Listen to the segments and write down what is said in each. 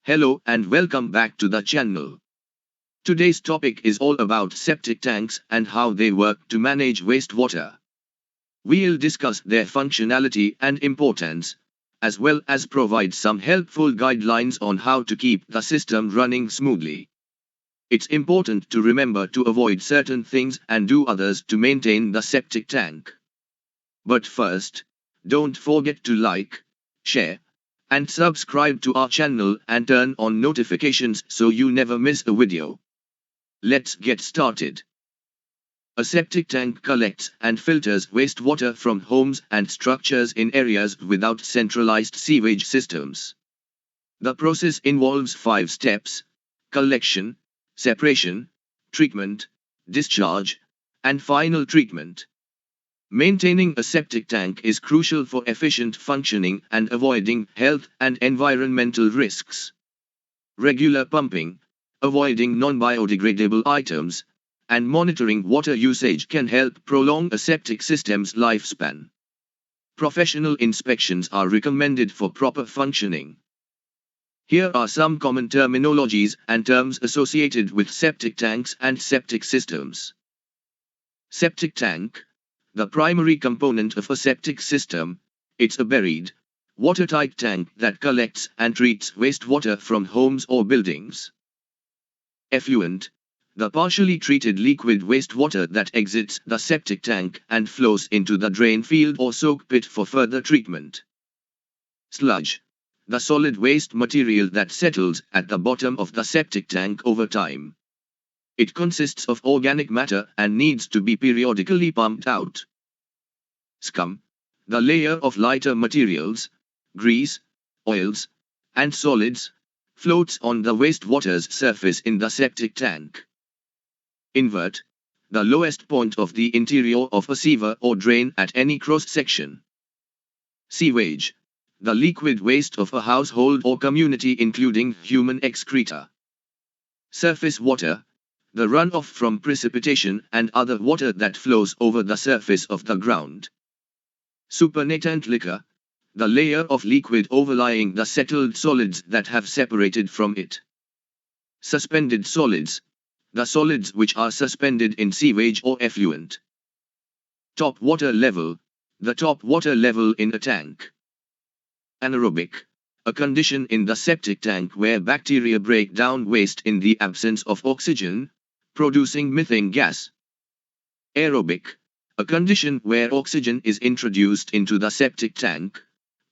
Hello and welcome back to the channel. Today's topic is all about septic tanks and how they work to manage wastewater. We'll discuss their functionality and importance, as well as provide some helpful guidelines on how to keep the system running smoothly. It's important to remember to avoid certain things and do others to maintain the septic tank. But first, don't forget to like, share, and subscribe to our channel and turn on notifications so you never miss a video. Let's get started. A septic tank collects and filters wastewater from homes and structures in areas without centralized sewage systems. The process involves 5 steps: collection, separation, treatment, discharge, and final treatment. Maintaining a septic tank is crucial for efficient functioning and avoiding health and environmental risks. Regular pumping, avoiding non-biodegradable items, and monitoring water usage can help prolong a septic system's lifespan. Professional inspections are recommended for proper functioning. Here are some common terminologies and terms associated with septic tanks and septic systems. Septic tank. The primary component of a septic system, it's a buried, watertight tank that collects and treats wastewater from homes or buildings. Effluent, the partially treated liquid wastewater that exits the septic tank and flows into the drain field or soak pit for further treatment. Sludge, the solid waste material that settles at the bottom of the septic tank over time. It consists of organic matter and needs to be periodically pumped out. Scum, the layer of lighter materials, grease, oils, and solids, floats on the wastewater's surface in the septic tank. Invert, the lowest point of the interior of a sewer or drain at any cross-section. Sewage, the liquid waste of a household or community including human excreta. Surface water, the runoff from precipitation and other water that flows over the surface of the ground. Supernatant liquor, the layer of liquid overlying the settled solids that have separated from it. Suspended solids, the solids which are suspended in sewage or effluent. Top water level, the top water level in a tank. Anaerobic, a condition in the septic tank where bacteria break down waste in the absence of oxygen, producing methane gas. Aerobic, a condition where oxygen is introduced into the septic tank,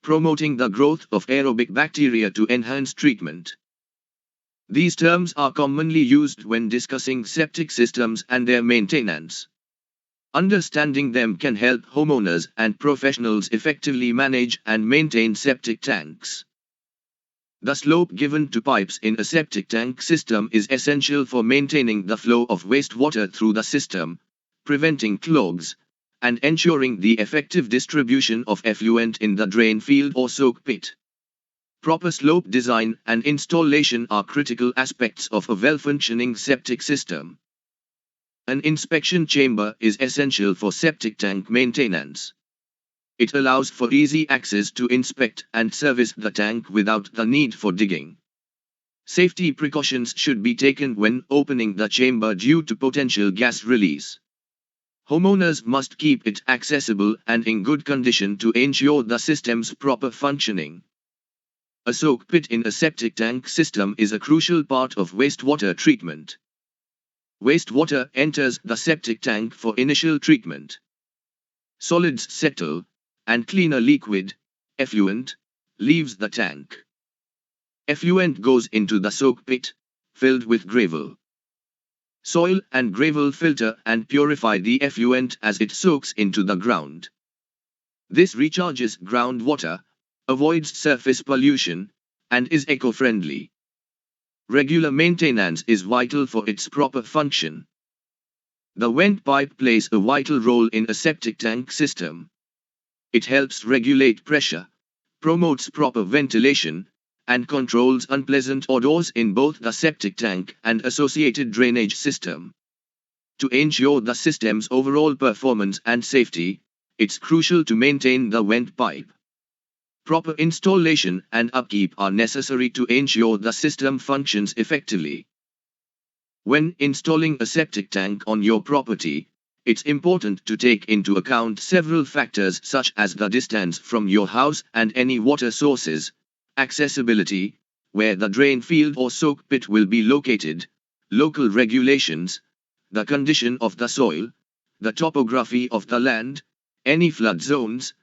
promoting the growth of aerobic bacteria to enhance treatment. These terms are commonly used when discussing septic systems and their maintenance. Understanding them can help homeowners and professionals effectively manage and maintain septic tanks. The slope given to pipes in a septic tank system is essential for maintaining the flow of wastewater through the system, preventing clogs, and ensuring the effective distribution of effluent in the drain field or soak pit. Proper slope design and installation are critical aspects of a well-functioning septic system. An inspection chamber is essential for septic tank maintenance. It allows for easy access to inspect and service the tank without the need for digging. Safety precautions should be taken when opening the chamber due to potential gas release. Homeowners must keep it accessible and in good condition to ensure the system's proper functioning. A soak pit in a septic tank system is a crucial part of wastewater treatment. Wastewater enters the septic tank for initial treatment. Solids settle, and cleaner liquid, effluent, leaves the tank. Effluent goes into the soak pit, filled with gravel. Soil and gravel filter and purify the effluent as it soaks into the ground. This recharges groundwater, avoids surface pollution, and is eco-friendly. Regular maintenance is vital for its proper function. The vent pipe plays a vital role in a septic tank system. It helps regulate pressure, promotes proper ventilation, and controls unpleasant odors in both the septic tank and associated drainage system. To ensure the system's overall performance and safety, it's crucial to maintain the vent pipe. Proper installation and upkeep are necessary to ensure the system functions effectively. When installing a septic tank on your property, it's important to take into account several factors such as the distance from your house and any water sources, accessibility, where the drain field or soak pit will be located, local regulations, the condition of the soil, the topography of the land, any flood zones,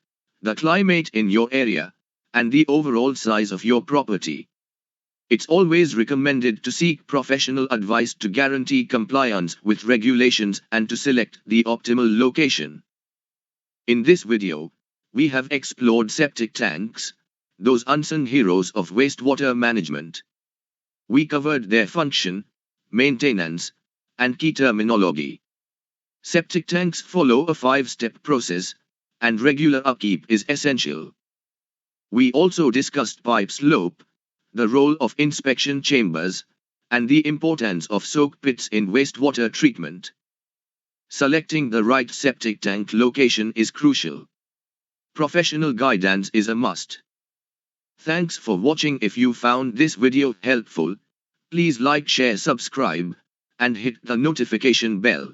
the climate in your area, and the overall size of your property. It's always recommended to seek professional advice to guarantee compliance with regulations and to select the optimal location. In this video, we have explored septic tanks, those unsung heroes of wastewater management. We covered their function, maintenance, and key terminology. Septic tanks follow a 5-step process, and regular upkeep is essential. We also discussed pipe slope, the role of inspection chambers, and the importance of soak pits in wastewater treatment. Selecting the right septic tank location is crucial. Professional guidance is a must. Thanks for watching. If you found this video helpful, please like, share, subscribe, and hit the notification bell.